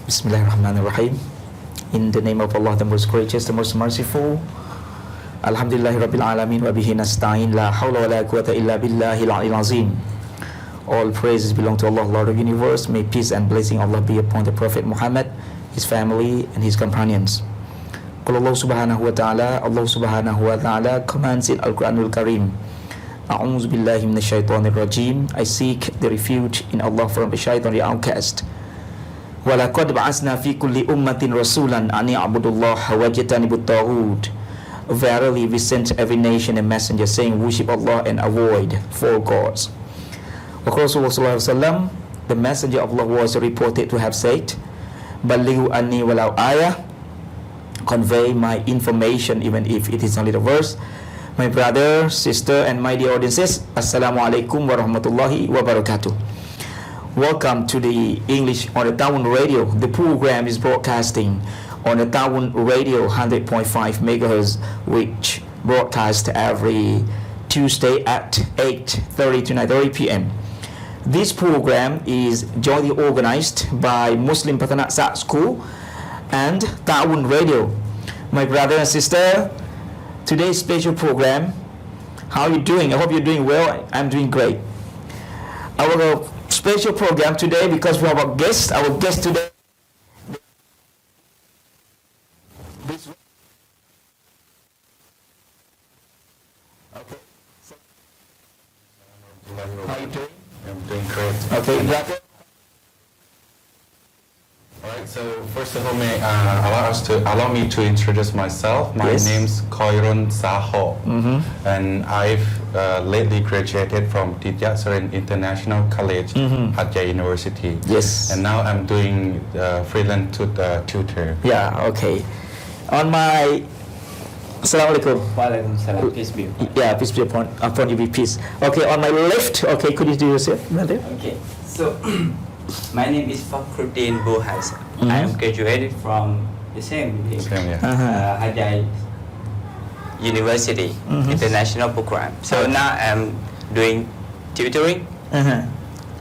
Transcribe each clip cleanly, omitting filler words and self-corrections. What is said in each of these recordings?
Bismillahirrahmanirrahim. In the name of Allah, the most gracious, the most merciful. Alhamdulillahi Rabbil Alameen wa bihi nasta'in la hawla wa la quwwata illa billahi al-'aliyyil azim. All praises belong to Allah, Lord of the universe. May peace and blessing of Allah be upon the Prophet Muhammad, his family and his companions. Allah subhanahu wa ta'ala commands in Al-Quranul Kareem. A'udhu billahi minash shaitanir rajim. I seek the refuge in Allah from the shaitan, the outcast. وَلَقَدْ بَعَثْنَا فِي كُلِّ أُمَّةٍ رَسُولًا أَنِ اعْبُدُوا اللَّهَ وَاجْتَنِبُوا الطَّاغُوتَ. Verily we sent every nation a messenger saying, worship Allah and avoid four gods. Rasulullah, the messenger of Allah, was reported to have said, بَلِّغُوا أَنِّي وَلَوْ آيَةٍ. Convey my information even if it is only the verse. My brother, sister and my dear audiences, Assalamu alaikum wa rahmatullahi wa barakatuh. Welcome to the English on the Tawun Radio. The program is broadcasting on the Tawun Radio 100.5 MHz, which broadcasts every Tuesday at 8:30 to 9:30 p.m. This program is jointly organized by Muslim Pathanat Sa School and Tawun Radio. My brother and sister, today's special program, how are you doing? I hope you're doing well. I'm doing great. Our special program today, because we have our guest today. Okay. How are you doing? I'm doing great. Okay. Alright, so first of all, may allow me to introduce myself. My Yes. name's Kholru and I've lately graduated from Dissayasrin International College, University. Yes. And now I'm doing freelance tutor. Yeah. Okay. On my Assalamualaikum. Waalaikumsalam. Peace be upon. Yeah, peace be upon you, be peace. Okay, on my left. Okay, could you do yourself, brother? Okay, so my name is Fakrudeen I am graduated from the same Hajjai University International Program. So now I'm doing tutoring,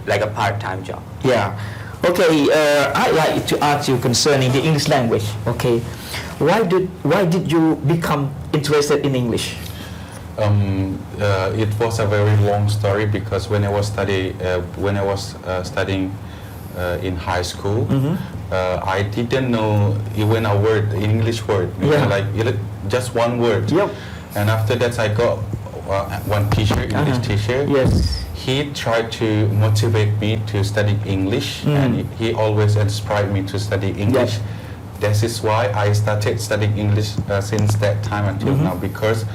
like a part-time job. Yeah. Okay. I'd like to ask you concerning the English language. Okay. Why did you become interested in English? It was a very long story because when I was studying in high school, I didn't know even a word, English word, just one word. Yep. And after that, I got one teacher, English teacher. Yes. He tried to motivate me to study English, and he always inspired me to study English. Yep. That is why I started studying English since that time until now, because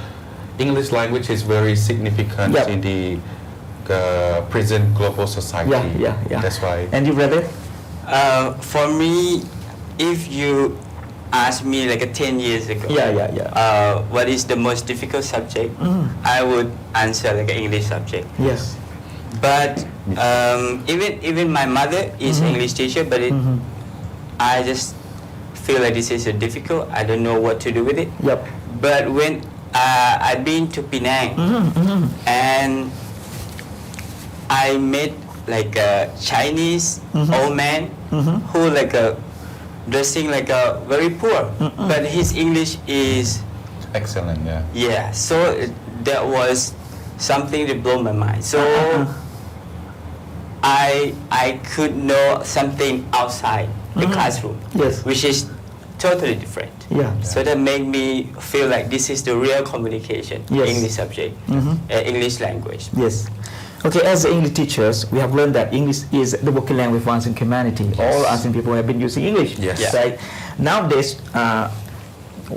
English language is very significant in the present global society. Yeah. That's why. And you, brother? For me, if you asked me like 10 years ago, what is the most difficult subject, I would answer like an English subject. Yes. But even my mother is English teacher, but I just feel like this is difficult. I don't know what to do with it. Yep. But when I've been to Penang and I met like a Chinese old man who like dressing like a very poor, but his English is Excellent, yeah. yeah. So that was something that blew my mind. So I could know something outside the classroom, Yes. which is totally different. Yeah. So that made me feel like this is the real communication, Yes. English subject, English language. Yes. Okay, as English teachers, we have learned that English is the working language of ASEAN community. All ASEAN people have been using English. Yes. Yeah. Right? Nowadays,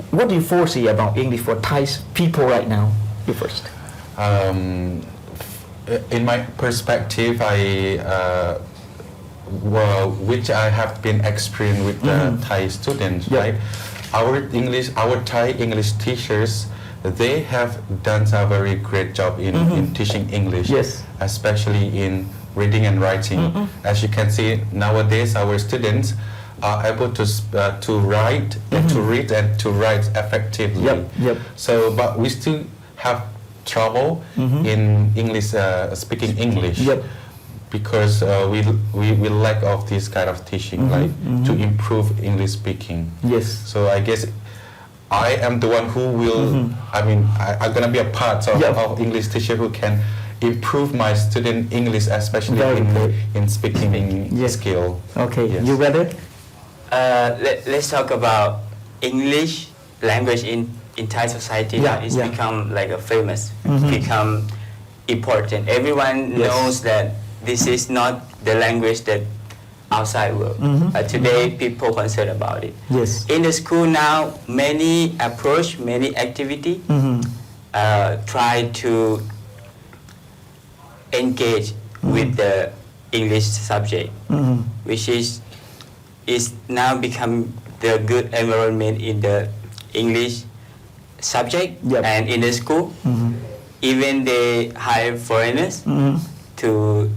what do you foresee about English for Thai people right now? You first. In my perspective, which I have been experienced with Thai students, right? Our Thai English teachers, they have done a very great job in teaching English, Yes. especially in reading and writing. As you can see nowadays, our students are able to write and to read and to write effectively. Yep. So, but we still have trouble in English, speaking English. Yep. because we lack of this kind of teaching, like to improve English speaking. Yes. So I guess I am the one who will. I mean, I'm gonna be a part of English teacher who can improve my student English, especially in speaking skill. Okay. Yes. You ready? Let's talk about English language in Thai society. Yeah, Now it's yeah. become like a famous, become important. Everyone knows that this is not the language that outside world. Today people concerned about it. Yes. In the school now, many approach, many activity try to engage with the English subject, which is now become the good environment in the English subject Yep. and in the school. Even they hire foreigners to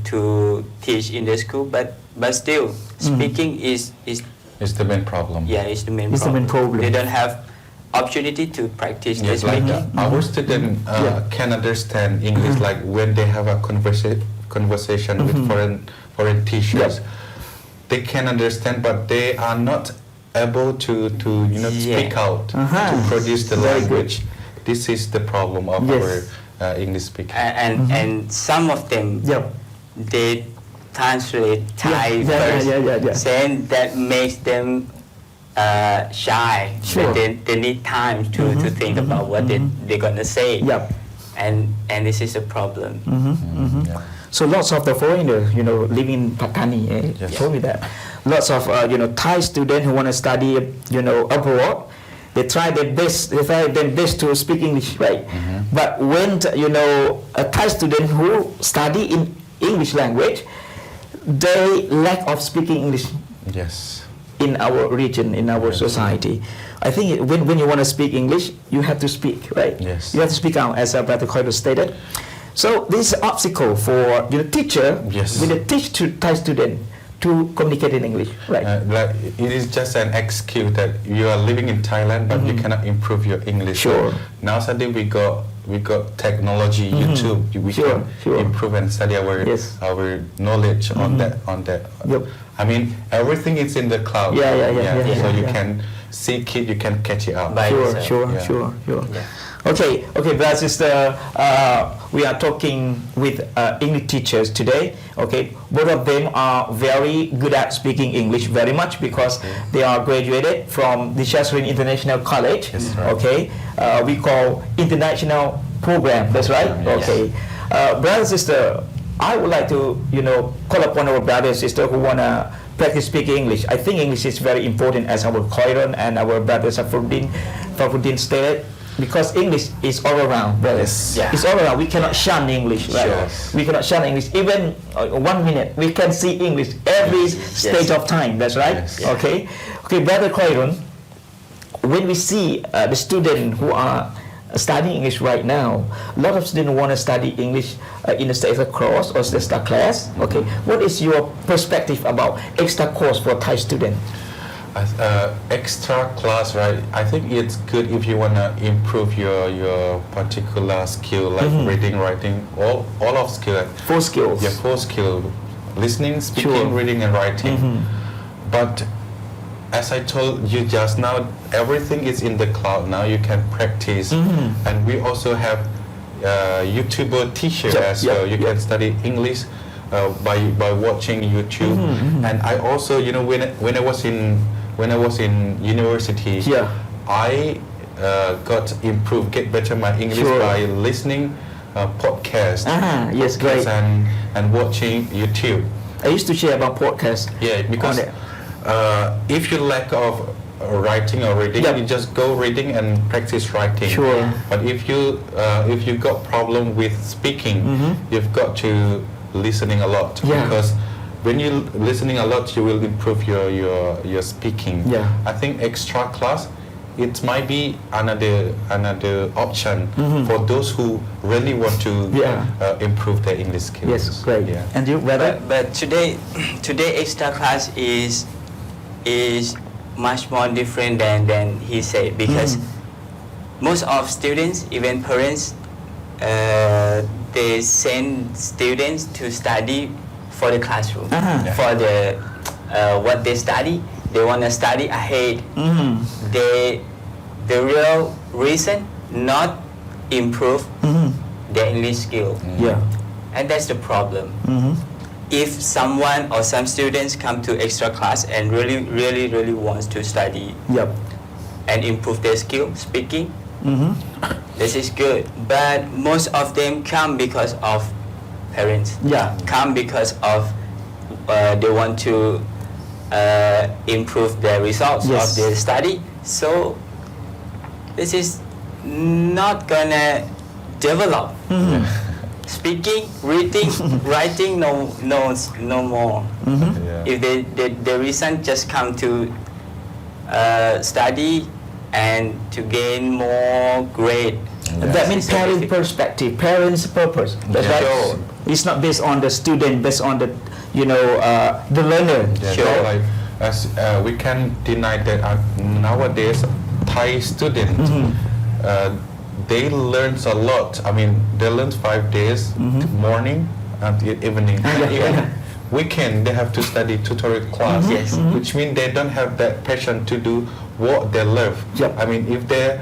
teach in the school, but still speaking is It's the main problem. it's the main It's the main problem. They don't have opportunity to practice the Yes, like speaking. our student can understand English like when they have a conversation with foreign teachers. They can understand, but they are not able to speak out to produce the Very language. This is the problem of Yes. our English speaking. And some of them they translate Thai first, saying that makes them shy. Sure. They need time to think about what they're gonna say. Yep. And this is a problem. Yeah. So lots of the foreigners, living in Patani, Yes. told me that. Lots of, Thai students who want to study, abroad, they try their best to speak English, right? But when, a Thai student who study in English language, they lack of speaking English Yes. in our region, in our society. I think when you want to speak English, you have to speak, right? Yes. You have to speak out, as Brother Kholru stated. So this is an obstacle for teacher Yes. when they teach to Thai student to communicate in English, right? Like it is just an excuse that you are living in Thailand, but you cannot improve your English. Sure. Now suddenly we got technology, YouTube. We Sure, can sure. improve and study Yes. our knowledge on that. Yep. I mean, everything is in the cloud. Yeah, So you yeah. can seek it, you can catch it up. By Sure, yourself. sure. Yeah. Okay, brother, sister, we are talking with English teachers today. Okay, both of them are very good at speaking English very much because they are graduated from Dissayasrin International College. Yes, right. Okay, we call international program. That's right. Yes. Okay, brother, sister, I would like to call upon our brother and sister who wanna practice speaking English. I think English is very important, as our Kholru and our brother Fakrudeen stated. Because English is all around, brothers. Yes. Yeah. It's all around. We cannot shun English, right? Sure. We cannot shun English. Even 1 minute, we can see English every stage of time. That's right. Yes. Okay. Brother Kholru, when we see the students who are studying English right now, a lot of students want to study English in the extra course or the extra class. Okay. What is your perspective about extra course for Thai students? Extra class, right? I think it's good if you wanna improve your particular skill, like reading, writing, all of skill. Full skills. Yeah, full skill, listening, speaking, Sure. reading, and writing. But as I told you just now, everything is in the cloud now. You can practice, and we also have YouTuber teacher as well. You can study English by watching YouTube. And I also, when I was in university, I got improved, get better my English Sure. by listening podcast. Yes, great. And watching YouTube. I used to share about podcasts. Yeah, because if you lack of writing or reading, you just go reading and practice writing. Sure. But if you got problem with speaking, you've got to listening a lot. Yeah. Because when you listening a lot, you will improve your speaking. Yeah. I think extra class, it might be another option for those who really want to improve their English skills. Yes, great. Yeah. And you, brother? But today extra class is much more different than he said, because most of students, even parents, they send students to study for the classroom, Uh-huh. for the what they study. They want to study ahead. The real reason not improve their English skill, Yeah. and that's the problem. If someone or some students come to extra class and really wants to study Yep. and improve their skill speaking, this is good. But most of them come because of parents. Yeah. Come because of they want to improve their results Yes. of their study. So this is not gonna develop. Speaking, reading, writing, no more. Yeah. If the reason just come to study and to gain more grade. That means It's so parent difficult. perspective, parents' purpose. That's Yeah. right. Sure. It's not based on the student, based on the the learner. Yeah, Sure. like as we can deny that nowadays Thai students they learn a lot. I mean, they learn 5 days, morning until evening. Yeah. Even weekend they have to study tutorial class, Yes. which means they don't have that passion to do what they love. Yep. I mean, if they're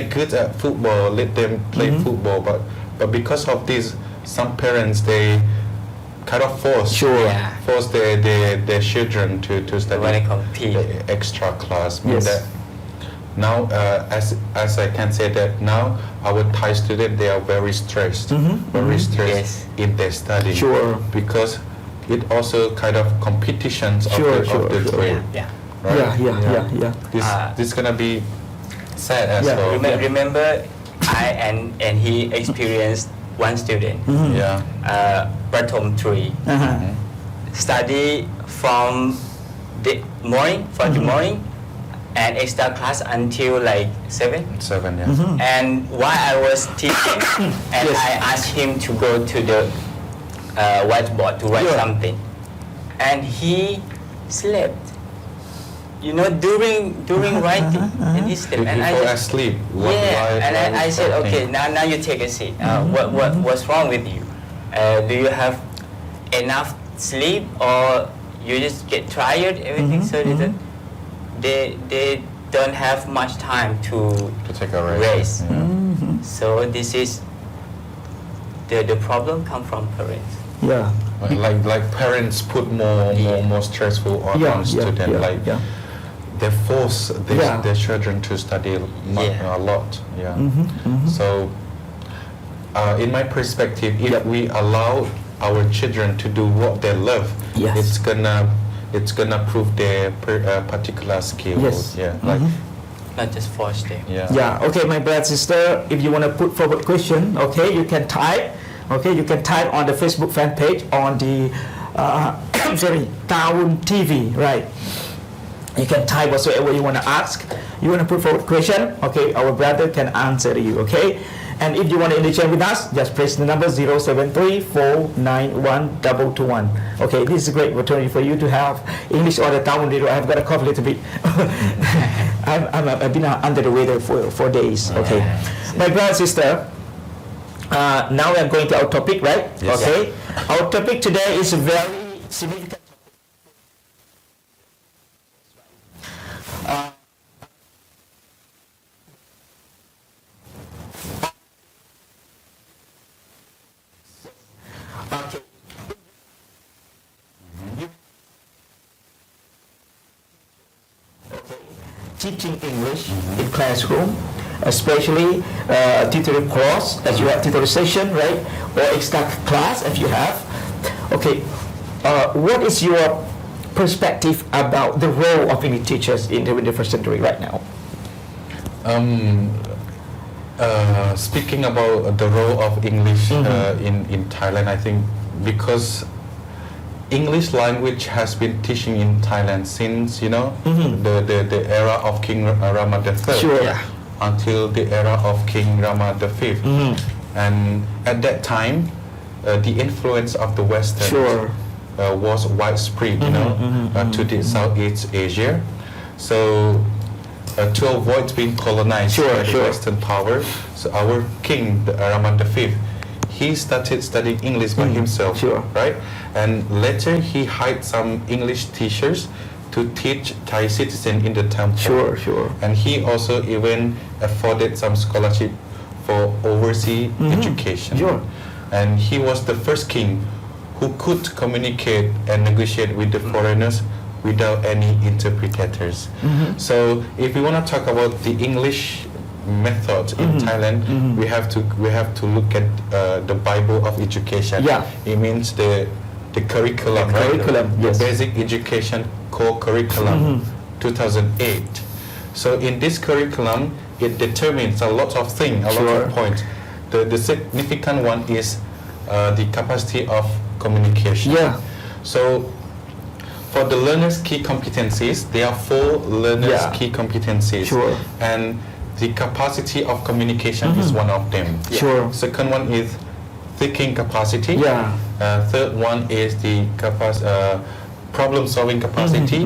good at football, let them play football. But because of this, some parents they kind of force their children to study When they compete. the extra class. Mean Yes. that now, as I can say that now our Thai students they are very stressed, Yes. in their study. Sure. Because it also kind of competitions of Sure, the sure, sure. grade. Yeah. Right? Yeah. This gonna be sad as Yeah. well. Remember, I and he experienced one student, Prathom 3, study from the morning, the morning, and extra class until like 7. 7, yeah. And while I was teaching, and Yes. I asked him to go to the whiteboard to write Yeah. something, and he slept. During writing, and he slept. And I Before just, asleep. and I said, okay, now you take a seat. What's wrong with you? Do you have enough sleep, or you just get tired? Everything. So they don't have much time to take a rest. rest. Yeah. So this is the problem come from parents. Yeah. Like parents put more stressful on students. They force their children to study a lot. Yeah. So, in my perspective, if we allow our children to do what they love, Yes. it's gonna prove their particular skills. Yes. Yeah. Like Not just force them. Yeah. Okay, my brother sister, if you want to put forward question, okay, you can type. Okay, you can type on the Facebook fan page on the Tawun TV, right? You can type whatsoever you want to ask. You want to put forward question, okay, our brother can answer you, okay? And if you want to engage with us, just press the number 073-491-221. Okay, this is a great opportunity for you to have English or the Tawun. I've got a cough a little bit. I've been under the weather for days, okay? My brother sister, now we are going to our topic, right? Yes. Okay. Our topic today is a very significant topic. Teaching English in classroom, especially tutoring course, as you have tutoring session, right? Or extra class, if you have. Okay, what is your perspective about the role of English teachers in the 21st century right now? Speaking about the role of English in Thailand, I think because English language has been teaching in Thailand since the era of King Rama III Sure. until the era of King Rama V, and at that time the influence of the Western Sure. Was widespread, to the Southeast Asia. So to avoid being colonized by the Western power, so our King Rama V, he started studying English by himself, Sure. right? and later he hired some English teachers to teach Thai citizens in the temple. Sure. And he also even afforded some scholarship for overseas education. Sure. And he was the first king who could communicate and negotiate with the foreigners without any interpreters. So if we want to talk about the English method in Thailand, we have to look at the Bible of education. Yeah. It means the curriculum, The right? curriculum, yes. The basic education core curriculum 2008. So in this curriculum, it determines a lot of things, a lot Sure. of points. The significant one is the capacity of communication. Yeah. So for the learner's key competencies, there are 4 learner's Yeah. key competencies. Sure. And the capacity of communication is one of them. Sure. Second one is thinking capacity. Yeah. Third one is the problem solving capacity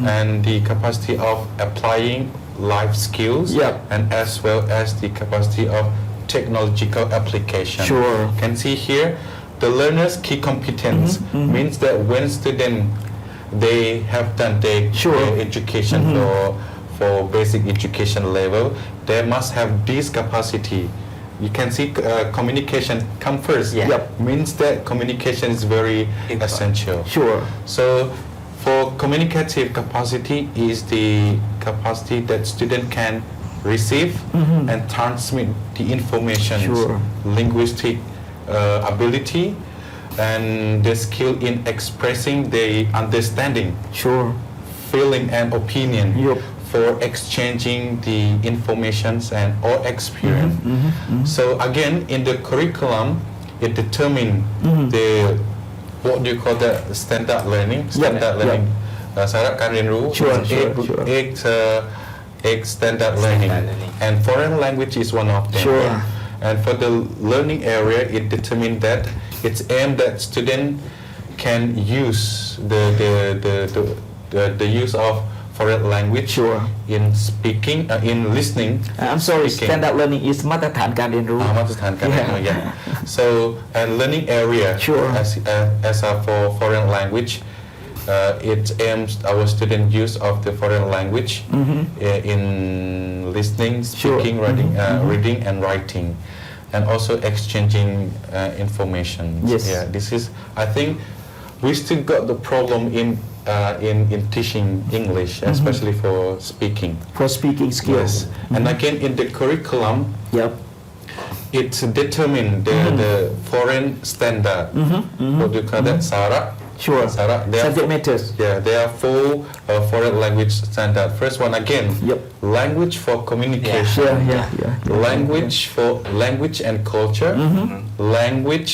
and the capacity of applying life skills Yeah. and as well as the capacity of technological application. Sure. You can see here the learner's key competence means that when students they have done their education for basic education level, they must have this capacity. You can see communication come first. Yeah. Means that communication is very essential. Sure. So for communicative capacity is the capacity that student can receive and transmit the information, Sure. linguistic ability, and the skill in expressing the understanding, Sure. feeling and opinion Yup. for exchanging the informations and or experience. So again, in the curriculum, it determines the what do you call the standard learning? Standard learning. สาระการเรียนรู้ Sure. standard learning. And foreign language is one of them. Sure. And for the learning area, it determines that it's aimed that student can use the use of foreign language Sure. in speaking, in listening. I'm sorry, speaking. standard learning is มาตรฐานการเรียนรู้ มาตรฐานการเรียนรู้ yeah. So and learning area Sure. as for foreign language, it aims our student use of the foreign language in listening, speaking, reading and writing, and also exchanging information. Yes. Yeah, this is. I think we still got the problem in teaching English, especially for speaking. for speaking skills. Yes. And again, in the curriculum, Yep. it determines the foreign standard. What do you call that? Sara. Sure. Sara. Subject matters. Yeah, there are 4 foreign language standard. First one again. Yep. Language for communication. Yeah. Language for language and culture. Language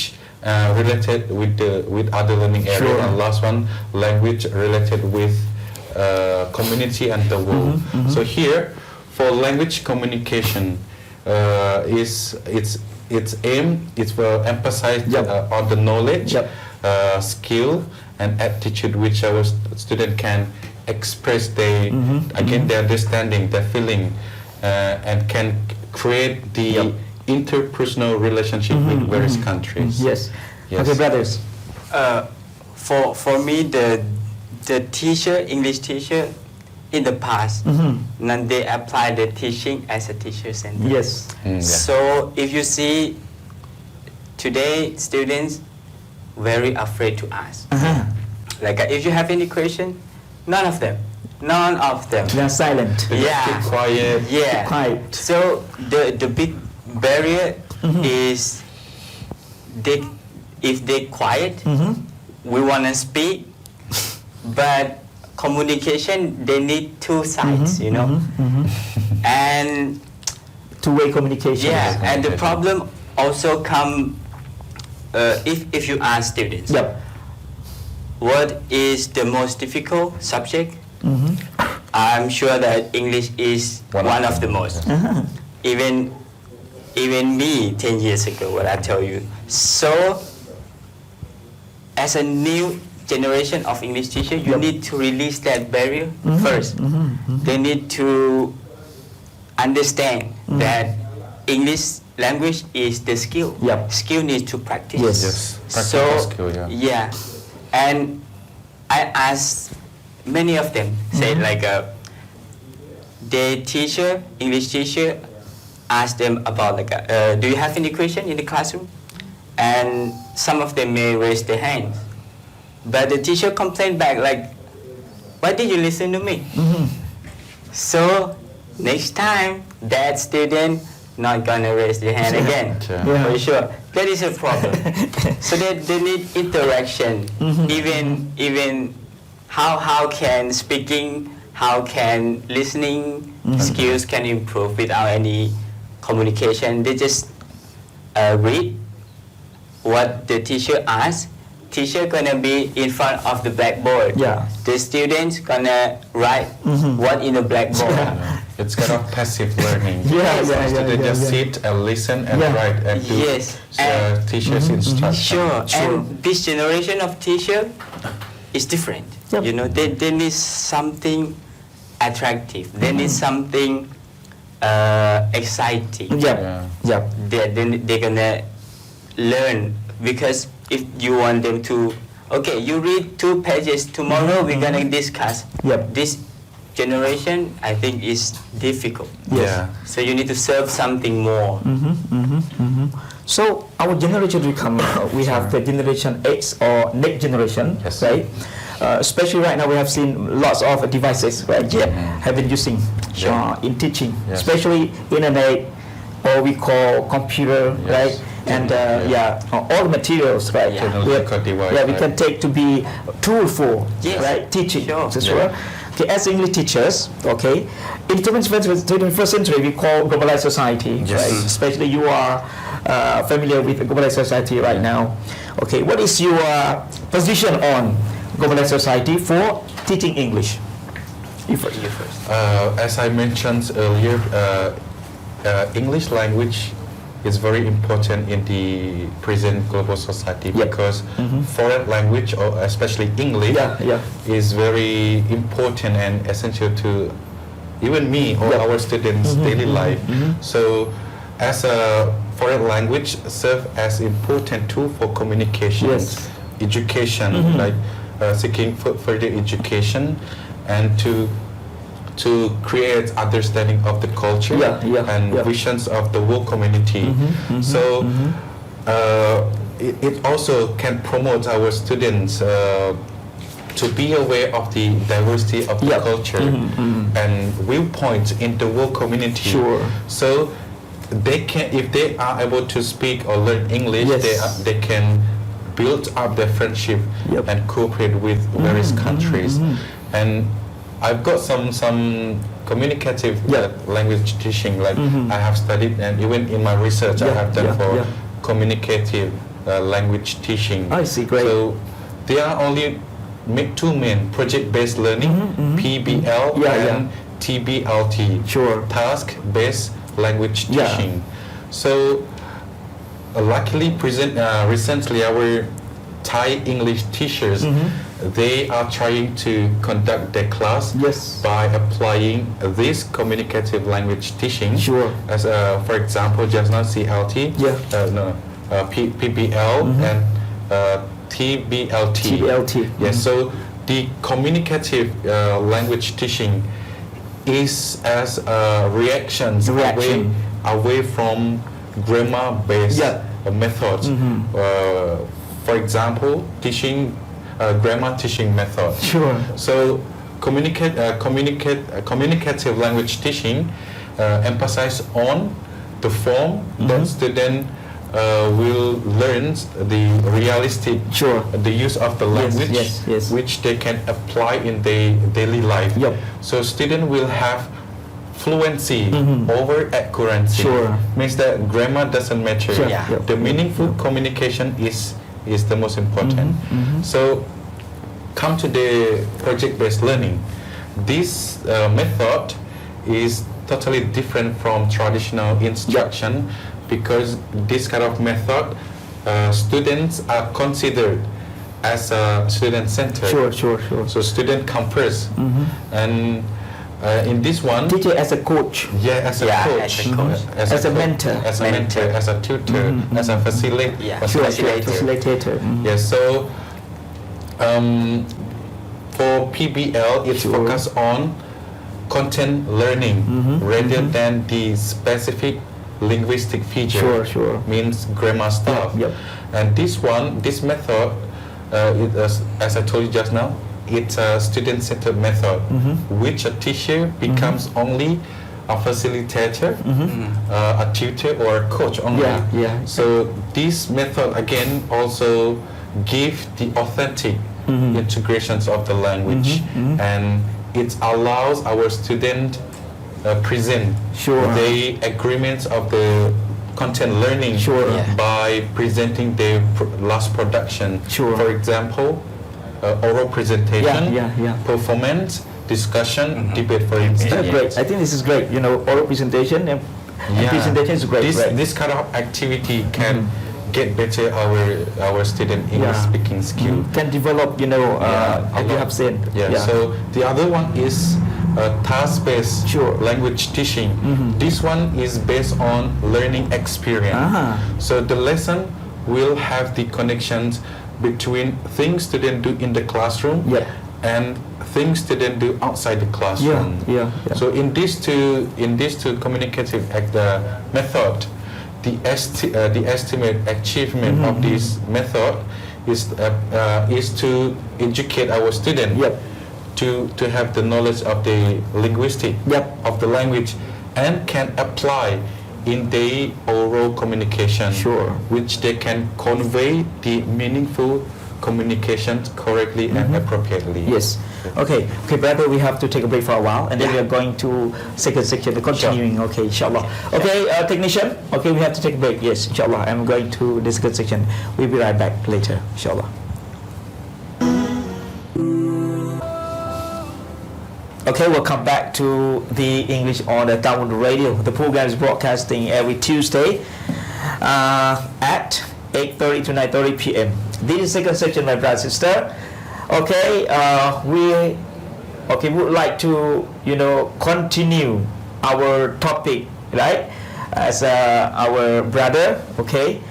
related with other learning areas. Sure. And last one, language related with community and the world. So here, for language communication, it's aim. It's emphasized on the knowledge, skill, and attitude which our student can express their understanding, their feeling, and can create the interpersonal relationship with various countries. Yes. Yes. Okay, brothers. For me, the teacher, English teacher, in the past, then they apply the teaching as a teacher center. Yes. So if you see today, students very afraid to ask. Like if you have any question, none of them. They are silent. Yeah. Keep quiet. Yeah. Quiet. So the big barrier is if they quiet, we want to speak, but communication they need 2 sides, you know, and Two-way communication. yeah, and the problem also come if you ask students. Yep. What is the most difficult subject? I'm sure that English is one of the most. Even me 10 years ago, what I tell you. So, as a new generation of English teacher, you need to release that barrier first. They need to understand that English language is the skill. Yep. Skill needs to practice. Yes. Yes. Practical skill, yeah. And I asked many of them, say like their teacher, English teacher, asked them about like, do you have any question in the classroom? And some of them may raise their hands. But the teacher complained back like, why did you listen to me? So next time, that student not gonna raise their hand again, for sure. That is a problem. So they need interaction. Even how can speaking, how can listening skills can improve without any communication. They just read what the teacher asks. Teacher gonna be in front of the blackboard. The students gonna write what in the blackboard. It's kind of passive learning. Students just sit and listen and write and do teacher's instruction. Sure. And this generation of teacher is different. You know, they need something attractive. They need something exciting. They're gonna learn, because if you want them to, okay, you read 2 pages, tomorrow we're gonna discuss. This generation, I think, is difficult. So you need to serve something more. So our generation will come. We have the generation X or next generation, right? Especially right now, we have seen lots of devices, right? Have been using in teaching, especially internet, or we call computer, right? And all the materials, right? We can take to be tool for right teaching. Okay, as English teachers, okay, in 21st century we call globalized society, right? Especially you are familiar with globalized society right now. Okay, what is your position on globalized society for teaching English? You first. As I mentioned earlier, English language is very important in the present global society because foreign language, or especially English, is very important and essential to even me or our students' daily life. So as a foreign language serve as important tool for communication, education, like seeking further education, and to create understanding of the culture and visions of the world community. So it also can promote our students to be aware of the diversity of the culture and viewpoints in the world community. So they can, if they are able to speak or learn English, they can build up their friendship and cooperate with various countries. And I've got some communicative language teaching, like I have studied, and even in my research I have done for communicative language teaching. I see, great. So there are only 2 main: project-based learning, PBL, and TBLT, task-based language teaching. So luckily, recently our Thai English teachers, they are trying to conduct their class by applying this communicative language teaching as for example just now CLT, PBL and TBLT. Yes, so the communicative language teaching is as reactions away from grammar-based methods. For example, teaching grammar teaching method. So communicative language teaching emphasize on the form that student will learn the realistic, the use of the language, which they can apply in their daily life. So student will have fluency over accuracy. Means that grammar doesn't matter. The meaningful communication is the most important. So come to the project-based learning. This method is totally different from traditional instruction because this kind of method students are considered as a student-centered. So student come first, and in this one, teacher as a coach, as a coach, as a mentor, as a tutor, as a facilitator. Facilitator. Yes, so For PBL, it's Sure. focused on content learning rather than the specific linguistic feature. Sure. Means grammar stuff. Yep. And this method, as I told you just now, it's a student-centered method, which a teacher becomes only a facilitator, a tutor, or a coach only. Yeah. So this method again also give the authentic integrations of the language, and it allows our student present Sure. the agreements of the content learning Sure. Yeah. by presenting their last production. Sure. For example, oral presentation, Yeah. performance, discussion, debate, for instance. That's great. I think this is great. Oral presentation and presentation is great. This kind of activity can get better our student English speaking skill. Can develop, as you have said. So the other one is task-based Sure. language teaching. This one is based on learning experience. So the lesson will have the connections between things students do in the classroom and things students do outside the classroom. Yeah. So in these two communicative method, the estimate achievement of this method is to educate our student to have the knowledge of the linguistic of the language and can apply in their oral communication, Sure. which they can convey the meaningful communications correctly and appropriately. Yes. Okay, brother, we have to take a break for a while, and then we are going to second section, the continuing. Okay, inshallah. Okay, technician. Okay, we have to take a break. Yes, inshallah. I'm going to the second section. We'll be right back later, inshallah. Okay, welcome back to the English on the Tawun Radio. The program is broadcasting every Tuesday at 8:30 to 9:30 p.m. This is second section, my brother and sister. Okay, we would like to continue our topic, right? As our brother, okay.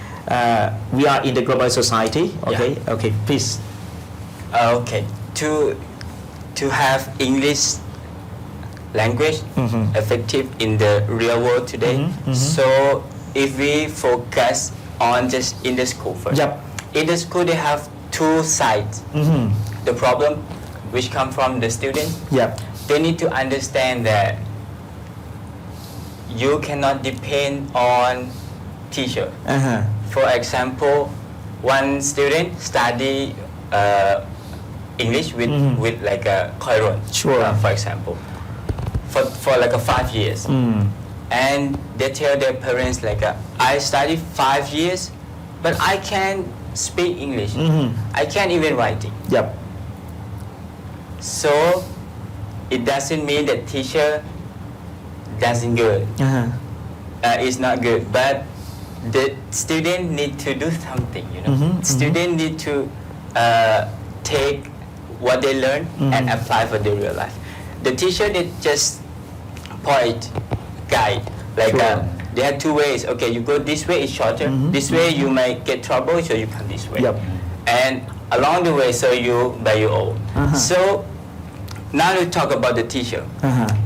We are in the global society. Okay, please. Okay, to have English language effective in the real world today. So if we focus on just in the school first. In the school they have two sides. The problem which come from the student. They need to understand that you cannot depend on teacher. For example, one student study English with like a Kholru, for example, for like a 5 years, and they tell their parents like I studied 5 years, but I can't speak English. I can't even write it. So it doesn't mean that teacher doesn't good. It's not good, but the student need to do something. Student need to take what they learn and apply for their real life. The teacher did just point, guide, like there are two ways. Okay, you go this way, it's shorter. This way you might get trouble, so you come this way. And along the way, so you by your own. So now we talk about the teacher.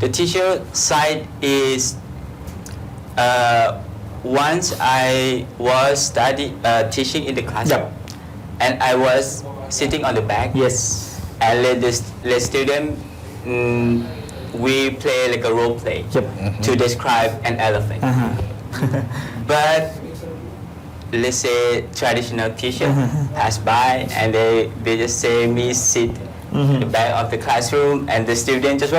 The teacher side is once I was teaching in the class, and I was sitting on the back. And let student we play like a role play to describe an elephant. But let's say traditional teacher pass by and they just say me sit in the back of the classroom and the student just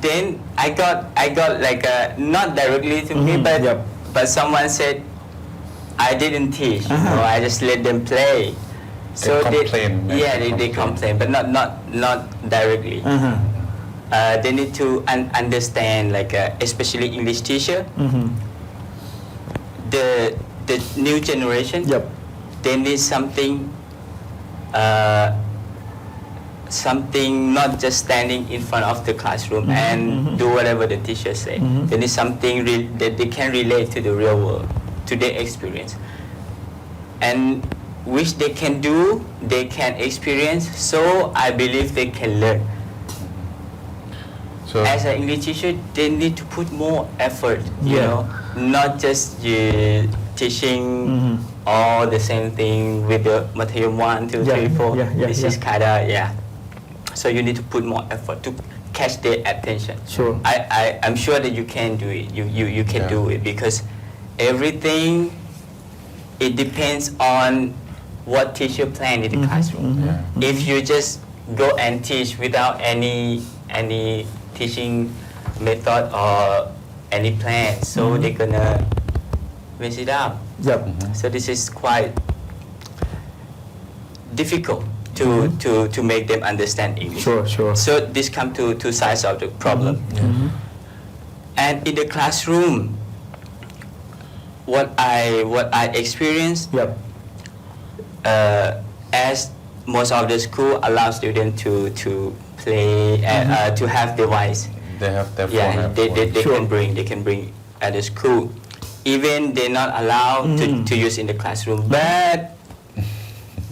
then I got like not directly to me but someone said I didn't teach, I just let them play. So they complain, but not directly. They need to understand, like especially English teacher. The new generation. They need something not just standing in front of the classroom and do whatever the teacher say. They need something that they can relate to the real world, to their experience. And which they can do, they can experience, so I believe they can learn. So As an English teacher, they need to put more effort, you Yeah. know, not just teaching all the same thing with the Mathayom 1, 2, Yeah, 3, 4. yeah, This is yeah. kinda, So you need to put more effort to catch their attention. Sure. I'm sure that you can do it. You can Yeah. do it because everything, it depends on what teacher plan in the classroom. Yeah. If you just go and teach without any teaching method or any plan, so they're gonna mess it up. Yep. So this is quite difficult to make them understand English. Sure. So this come to two sides of the problem. And in the classroom, what I experienced, Yep. as most of the school allow students to play and to have device. they have their phone. Yeah, have they phone. they can bring at the school. Even they're not allowed to use in the classroom, but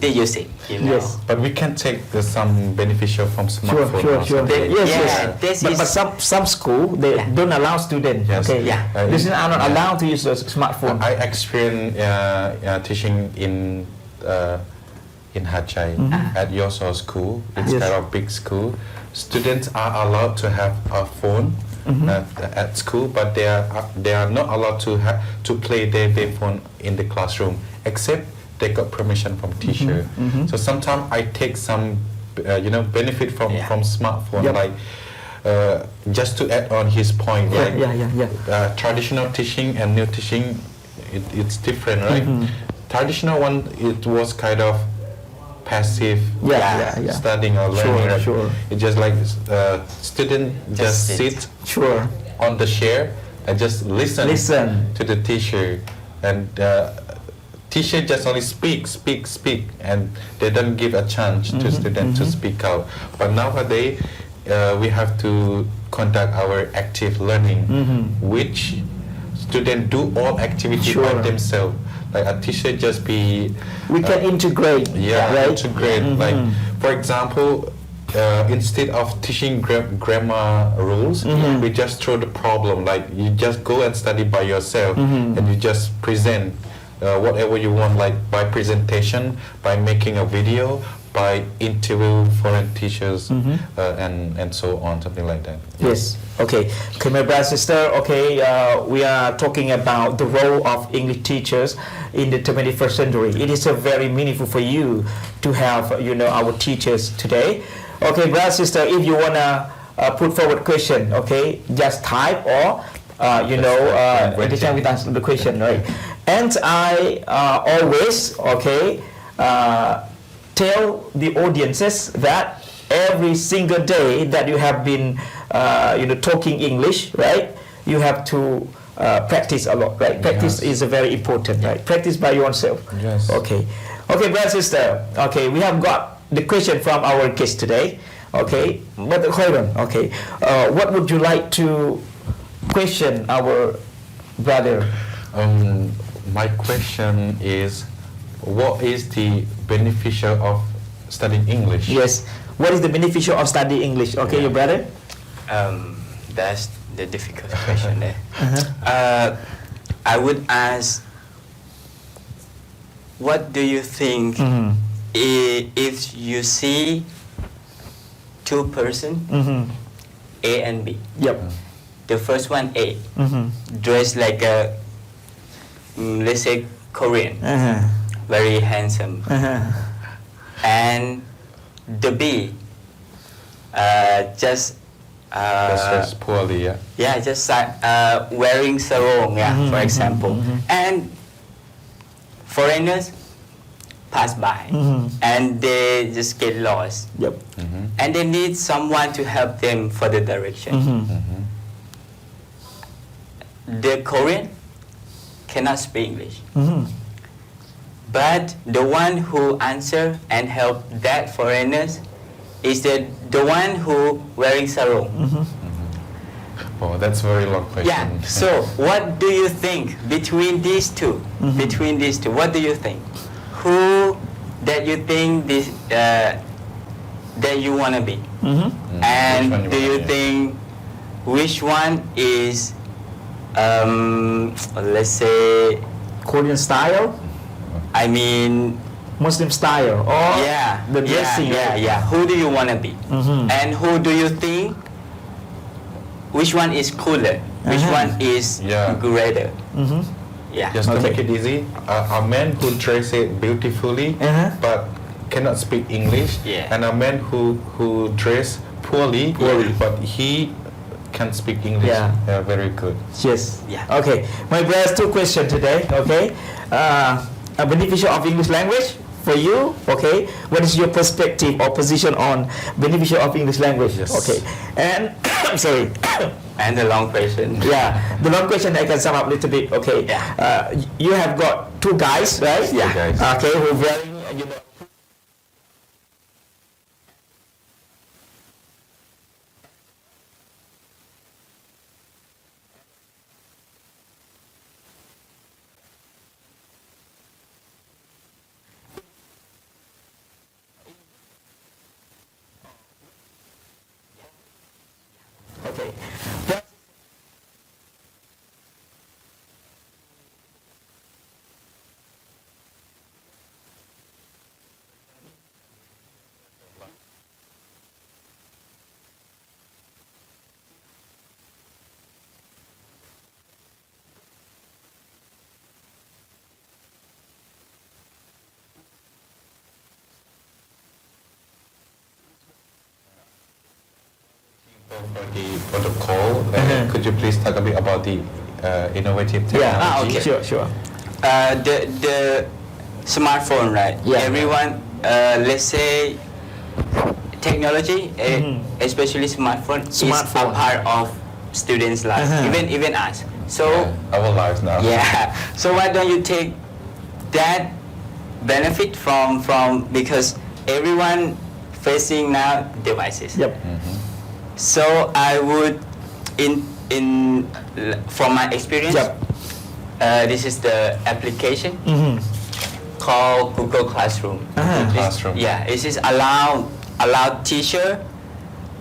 they use it. You know. Yes. But we can take some beneficial from smartphone. Sure. also. Yes. This But is some school they Yeah. don't allow students. Yes. Okay. Yeah. Uh, This is are not yeah. allowed to use a smartphone. I experienced teaching in Hachai at Yoso school. It's Yes. kind of big school. Students are allowed to have a phone at school, but they are not allowed to play their phone in the classroom, except they got permission from teacher. So sometimes I take some benefit from smartphone, Yep. like just to add on his point, like Yeah. traditional teaching and new teaching, it's different, right? Traditional one, it was kind of passive Yeah. studying or learning, right? Sure. It's just like student just sit Sure. on the chair and just listen to the teacher, and teacher just only speak, and they don't give a chance to student to speak out. But nowadays we have to conduct our active learning, which student do all activity Sure. by themselves. Like a teacher just be We can integrate. Right? integrate. Like for example, instead of teaching grammar rules, we just throw the problem. Like you just go and study by yourself, and you just present whatever you want, like by presentation, by making a video, by interview foreign teachers, and so on, something like that. Yes. Okay, my brother, sister. Okay, we are talking about the role of English teachers in the 21st century. It is very meaningful for you to have, our teachers today. Okay, brother, sister, if you wanna put forward question, okay, just type or, anytime we answer the question, right? And I always, tell the audiences that every single day that you have been talking English, right, you have to practice a lot, right? Practice is very important, right? Practice by yourself. Yes. Okay, brother, sister. Okay, we have got the question from our guest today. Okay, but hold on. Okay, what would you like to question our brother? My question is, what is the beneficial of studying English? Yes. What is the beneficial of studying English? Okay, your brother. That's the difficult question there. I would ask, what do you think if you see two person, A and B? Yep. The first one, A, dressed like a, let's say, Korean, very handsome, and the B, just Just poorly, just wearing sarong, for example, and foreigners pass by, and they just get lost, Yep. and they need someone to help them for the direction. The Korean cannot speak English, but the one who answer and help that foreigners is the one who wearing sarong. Oh, that's a very long question. Yeah. So what do you think between these two? What do you think? Who that you think this that you wanna be, Mm-hmm. and Which one you do you wanna be? think which one is, let's say, Korean style, I mean, Muslim style, or yeah, the dressing. yeah. Who do you wanna be, and who do you think? Which one is cooler? Which Uh-huh. one is Yeah. greater? Mm-hmm. Yeah. Just to Okay. make it easy, a man who dresses beautifully Uh-huh. but cannot speak English, Yeah. and a man who dress poorly, but he can speak English Yeah. very good. Yes. Yeah. Okay. My brothers, 2 questions today. Okay. A beneficial of English language for you. Okay. What is your perspective or position on beneficial of English language? Yes. Okay. And I'm sorry. And the long question. Yeah. The long question I can sum up a little bit. Okay. Yeah. You have got 2 guys, right? Yeah. Two guys. Okay. Who wearing, you know. Okay. For the protocol, could you please talk a bit about the innovative Yeah. technology? okay. Sure. The smartphone, right? Yeah. Everyone, let's say, technology, especially smartphone, is a Smartphone. part of students' life, even us. So Our lives now. yeah. So why don't you take that benefit from because everyone facing now devices. Yep. So I would from my experience. Yep. This is the application called Google Classroom. Google This- Classroom. Yeah, it is allow teacher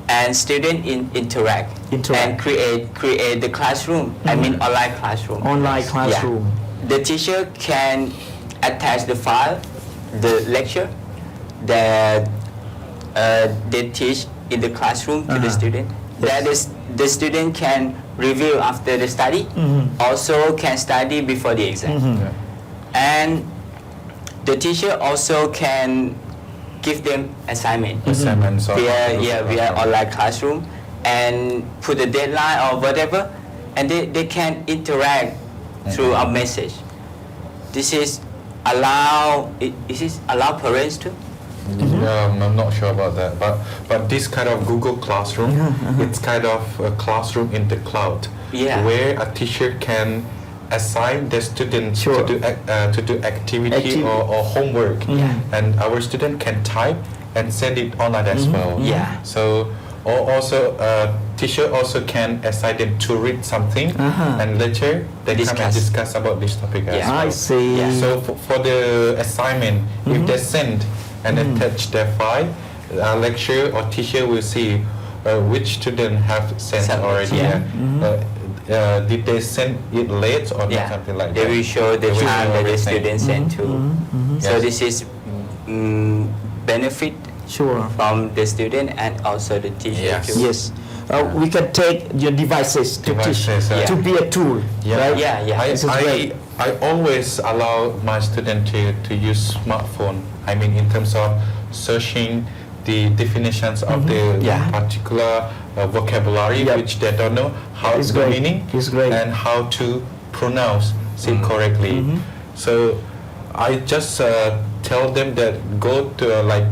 and student interact and create the classroom. I mean online classroom. Online classroom. Yeah. The teacher can attach the file, the lecture that they teach in the classroom to the student. That is, the student can review after the study, also can study before the exam. Yeah. And the teacher also can give them assignment Assignments or via online classroom and put a deadline or whatever, and they can interact through a message. This is allow parents to. I'm not sure about that, but this kind of Google Classroom, it's kind of a classroom in the cloud, Yeah. where a teacher can assign the students Sure. to do activity or homework, and our student can type and send it online as well. Yeah. So also teacher also can assign them to read something, and later they come and discuss about this topic as Yeah. well. I see. Yeah. So for the assignment, if they send and attach their file, lecturer or teacher will see which student have sent Sent it, already. yeah. Did they send it late or Yeah. something like They that? will show the They will time show that the everything. student sent to. So Yes. this is benefit Sure. from the student and also the teacher Yes. too. Yes. We can take your devices to Devices, teach, yeah. to be a tool, right? Yeah, yeah. This is great. I always allow my student to use smartphone. I mean, in terms of searching the definitions of the Yeah. particular vocabulary Yep. which they don't know how It's the great. meaning It's great. and how to pronounce it correctly. So I just tell them that go to like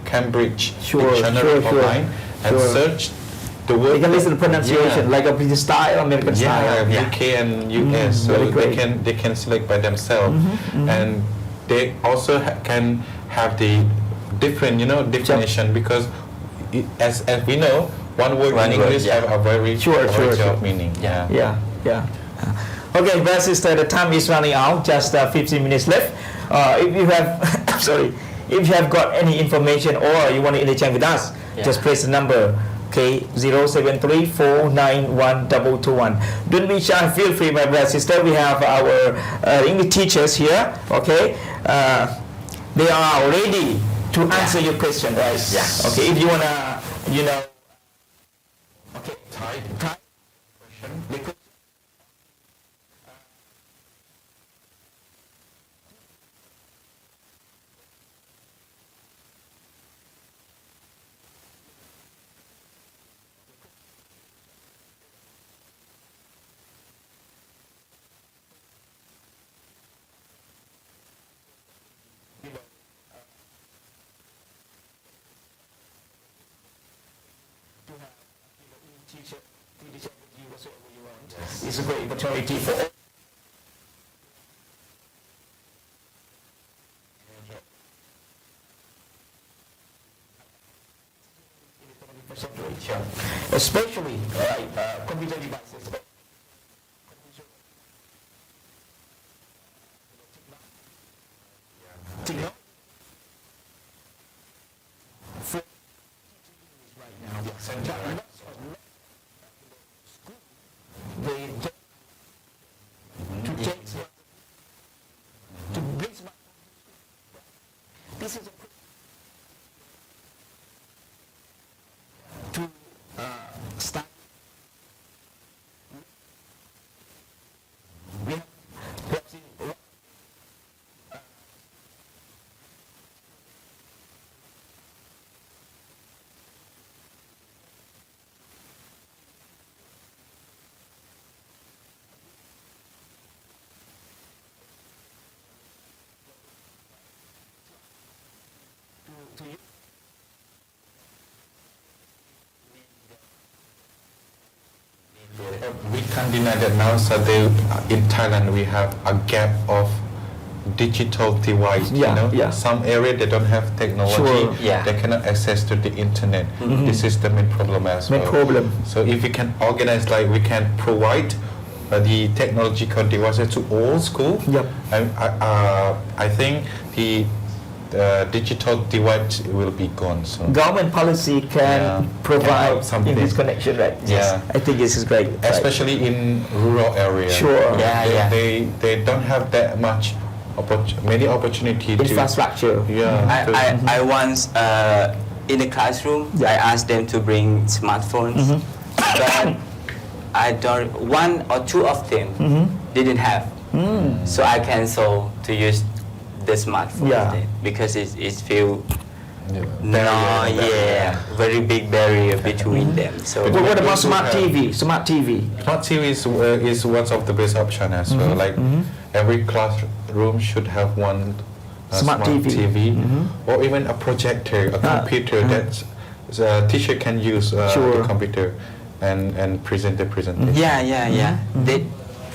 Cambridge Sure, dictionary sure. online and Sure. search the word. You can listen to pronunciation, Yeah. like a British style, American style. Yeah, UK and US, so very great. they can select by themselves, and they also can have the different definition, because as we know, one word One in word, English yeah. have a very Sure, variety sure. of meaning. Yeah. Yeah. Okay, brother, sister, the time is running out. Just 15 minutes left. If you have, If you have got any information or you want to interchange with us, just press the number. Okay, 073491221. Don't be shy. Feel free, my brother, sister. We have our English teachers here. Okay, they are ready to answer your question, right? Yes. Okay, if you wanna, Okay. Thai Question. It's a great opportunity for all. Especially computer devices. Right now, they to take to bring this is to start we have to you. We can't deny that now. So in Thailand, we have a gap of digital device. Some area they don't have technology. Sure. They cannot access to the internet. This is the main problem as well. Main problem. So if we can organize, like we can provide the technological devices to all school. Yep. I think the digital divide will be gone soon. Government policy can provide something. in this connection, right? Yeah. I think this is great. Especially in rural areas. Sure. They don't have that much many opportunity Infrastructure. I once in the classroom I asked them to bring smartphones, but I don't. One or two of them didn't have, so I cancel to use the smartphone then, because it feel very big barrier between them. So But what about smart TV? Smart TV is one of the best option as well. Like every classroom should have one smart TV or even a projector, a computer that teacher can use the computer and present the presentation.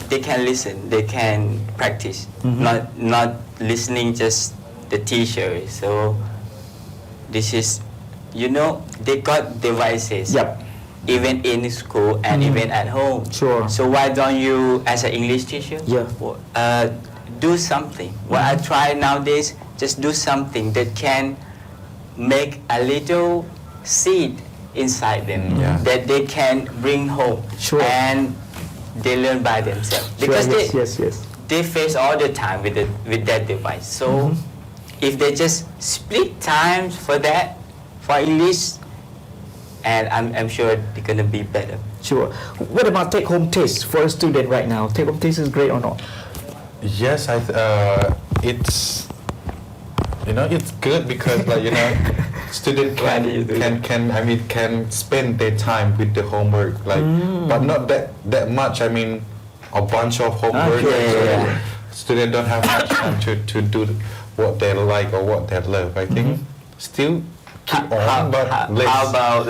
They can listen, they can practice, not listening just the teacher. So this is, they got devices. Yep. Even in school and even at home. Sure. So why don't you, as an English teacher, do something? What I try nowadays, just do something that can make a little seed inside them that they can bring home. Sure. And they learn by themselves, because they face all the time with that device. So if they just split times for that, for English, and I'm sure they're gonna be better. Sure. What about take-home test for a student right now? Take-home test is great or not? Yes, it's it's good because student can spend their time with the homework, but not that much. I mean, a bunch of homework. Students don't have much time to do what they like or what they love. I think still keep on, but less. How about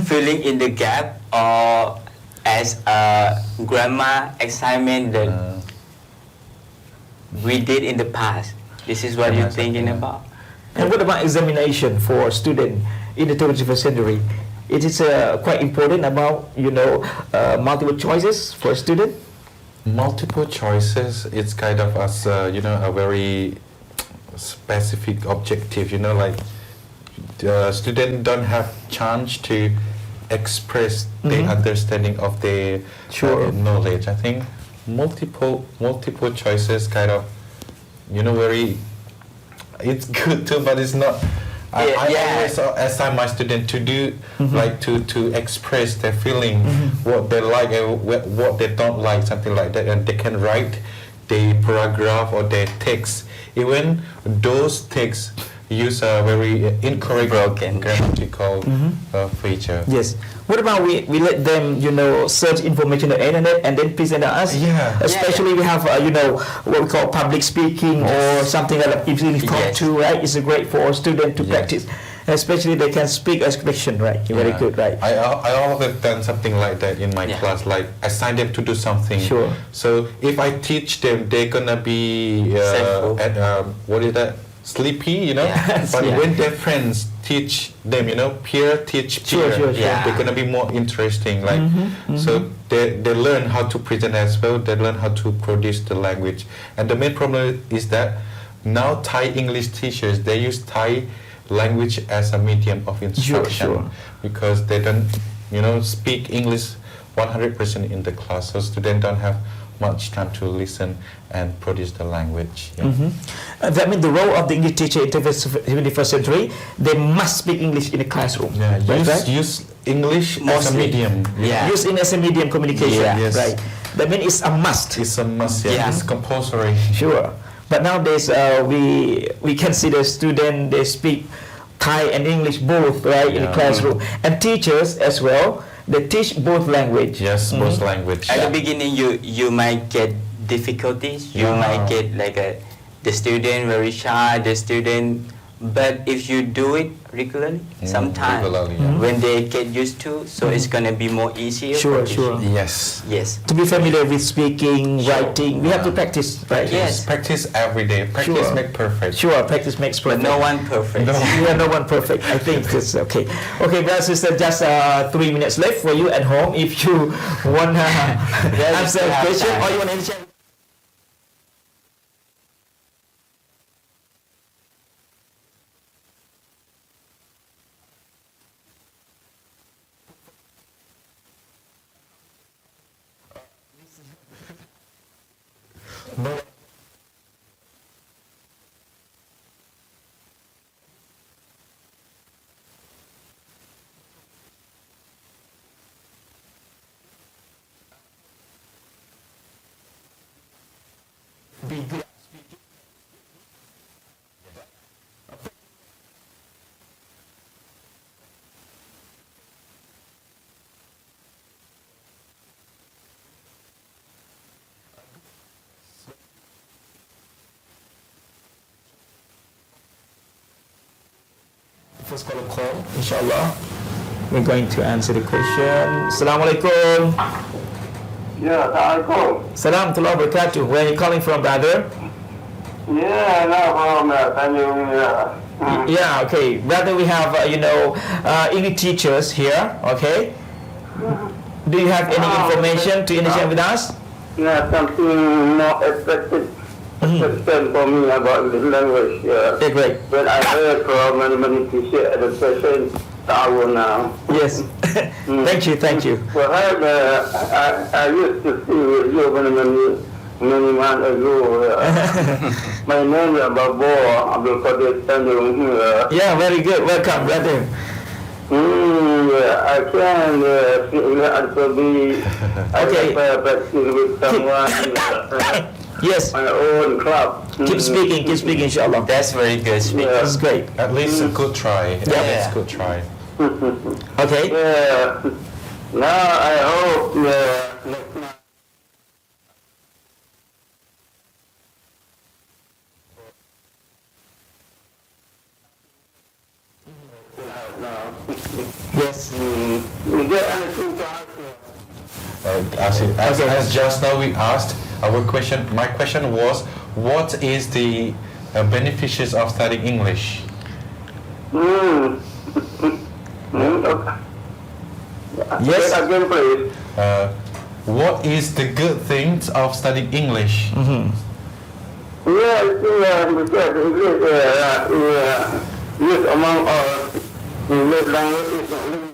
filling in the gap, or as a grammar assignment that we did in the past? This is what you're thinking about. And what about examination for student in the 21st century? It is quite important about multiple choices for a student. Multiple choices. It's kind of a very specific objective. You know, like students don't have chance to express their understanding of their knowledge. I think multiple choices kind of, you know, very. It's good too, but it's not. I always assign my students to do like to express their feeling, what they like and what they don't like, something like that, and they can write their paragraph or their text. Even those texts use a very incorrect grammatical feature. Yes. What about we let them, you know, search information on the internet and then present us? Yeah. Especially we have, you know, what we call public speaking or something like that. Easily talk to, right? It's great for students to practice. Especially they can speak expression, right? Very good, right? I always done something like that in my class, like assign them to do something. Sure. So if I teach them, they're gonna be at what is that? Sleepy, you know. But when their friends teach them, you know, peer teach peer, they're gonna be more interesting. Like so, they learn how to present as well. They learn how to produce the language. And the main problem is that now Thai English teachers they use Thai language as a medium of instruction because they don't, you know, speak English 100% in the class. So students don't have much time to listen and produce the language. That means the role of the English teacher in the 21st century, they must speak English in the classroom. Use English as a medium. Use it as a medium communication. Right. That means it's a must. It's a must. It's compulsory. Sure. But nowadays we can see the student they speak Thai and English both, right, in the classroom, and teachers as well. They teach both language. Yes, both language. At the beginning, you might get difficulties. You might get like the student very shy. The student, but if you do it regularly, sometimes when they get used to, so it's gonna be more easier. Sure. Yes. To be familiar with speaking, writing, we have to practice, right? Practice every day. Practice makes perfect. Sure, practice makes perfect. But no one perfect. No one perfect. I think it's okay. Okay, brothers and sisters, just 3 minutes left for you at home. If you want to answer a question or you want to share. Be good at speaking. First call, inshallah. We're going to answer the question. Assalamu alaikum. Yeah, Assalamualaikum. Salam to Allah barakatuh. Where are you calling from, brother? Yeah, no problem. Yeah, okay. Brother, we have, English teachers here, okay? Do you have any information to share with us? Yeah, something more expected for me about this language. Okay, great. When I heard from many teachers at the session, hour now. Yes. Thank you. Well, I used to see you many months ago. My name is Br.Kholru. Yeah, very good. Welcome, brother. I can also be practice with someone. Yes. My own club. Keep speaking, inshallah. That's very good speaking. That's great. At least a good try. Yeah. Good try. Okay. Yeah. Now I hope next month. Yes. Is there anything to ask? As just now we asked, my question was, what is the beneficiaries of studying English? Yes. Again, please. What is the good things of studying English? Yeah, because English used among all English language is not limited.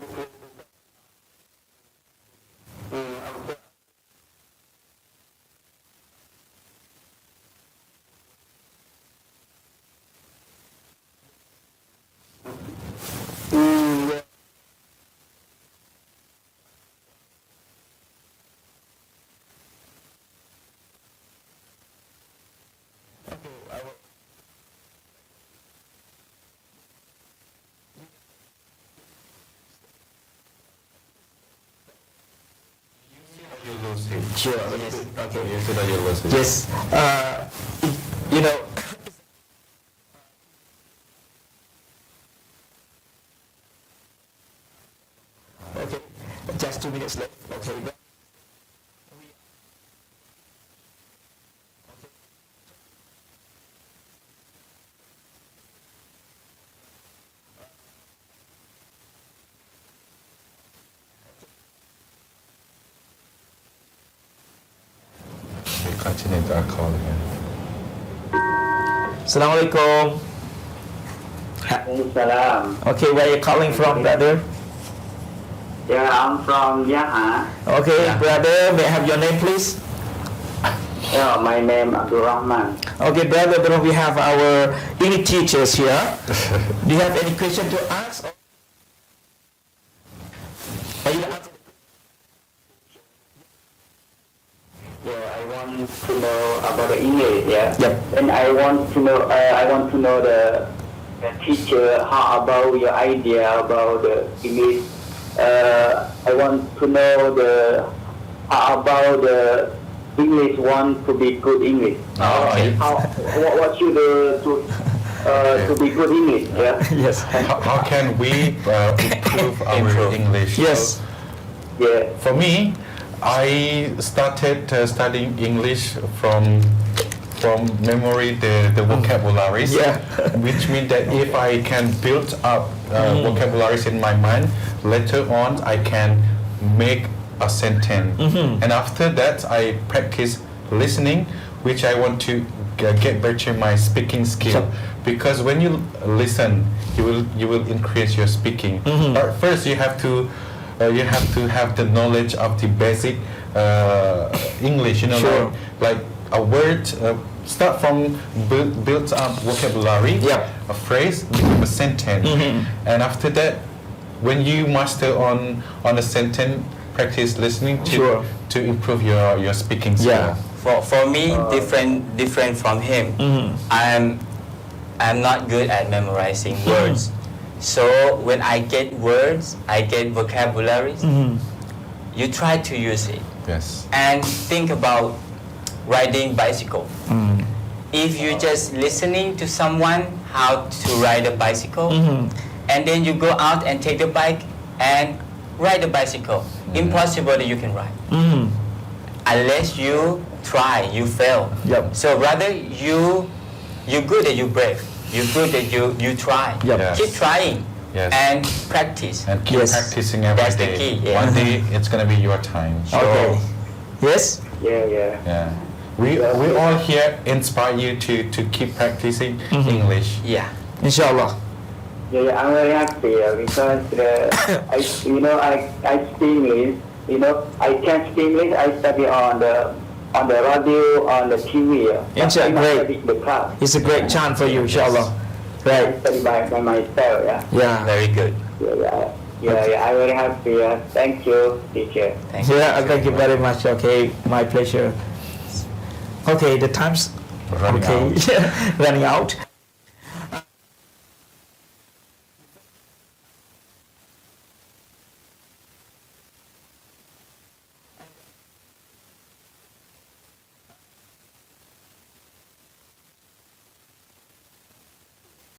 You lose it. Sure. Yes. Okay. You see that you lose it. Yes. You know. Okay. Just 2 minutes left. Okay. We continue our call again. Assalamualaikum. Salam. Okay, where are you calling from, brother? Yeah, I'm from Yaha. Okay, brother, may I have your name, please? Yeah, my name Abdul Rahman. Okay, brother, we have our English teachers here. Do you have any question to ask? Are you answer? Yeah, I want to know about the English. Yeah. Yep. And I want to know the teacher. How about your idea about the English? I want to know how about the English want to be good English. Okay. What should to be good English? Yeah. Yes. How can we improve our English? Yes. Yeah. For me, I started studying English from memory the vocabularies, Yeah. which means that if I can build up vocabularies in my mind, later on I can make a sentence. And after that, I practice listening, which I want to get better my speaking skill. Because when you listen, you will increase your speaking. But first, you have to have the knowledge of the basic English. You know, Sure. like a word. Start from built up vocabulary, Yep. a phrase become a sentence, and after that, when you master on a sentence, practice listening to improve your speaking skill. Yeah. For me, different from him. I'm not good at memorizing words. So when I get words, I get vocabularies. You try to use it Yes. and think about riding bicycle. If you just listening to someone how to ride a bicycle, and then you go out and take the bike and ride the bicycle, impossible that you can ride. Unless you try, you fail. Yep. So rather you're good that you brave. You're good that you try. Yep. Yes. Keep trying Yes. and practice. And keep Yes. practicing every That's the day. key, yeah. One day it's gonna be your time. Okay. Yes. Yeah. Yeah. We all here inspire you to keep practicing English. Yeah. Inshallah. Yeah, I'm very happy because I speak English. I can speak English. I study on the radio, on the TV. Inshallah, I great. study in the class. It's a great chance for you, inshallah. I Right. study by myself. Yeah. Yeah. Very good. Yeah. I'm very happy. Thank you, teacher. Thank you. Yeah, thank you very much. Okay, my pleasure. Okay, the time's Running out. running out.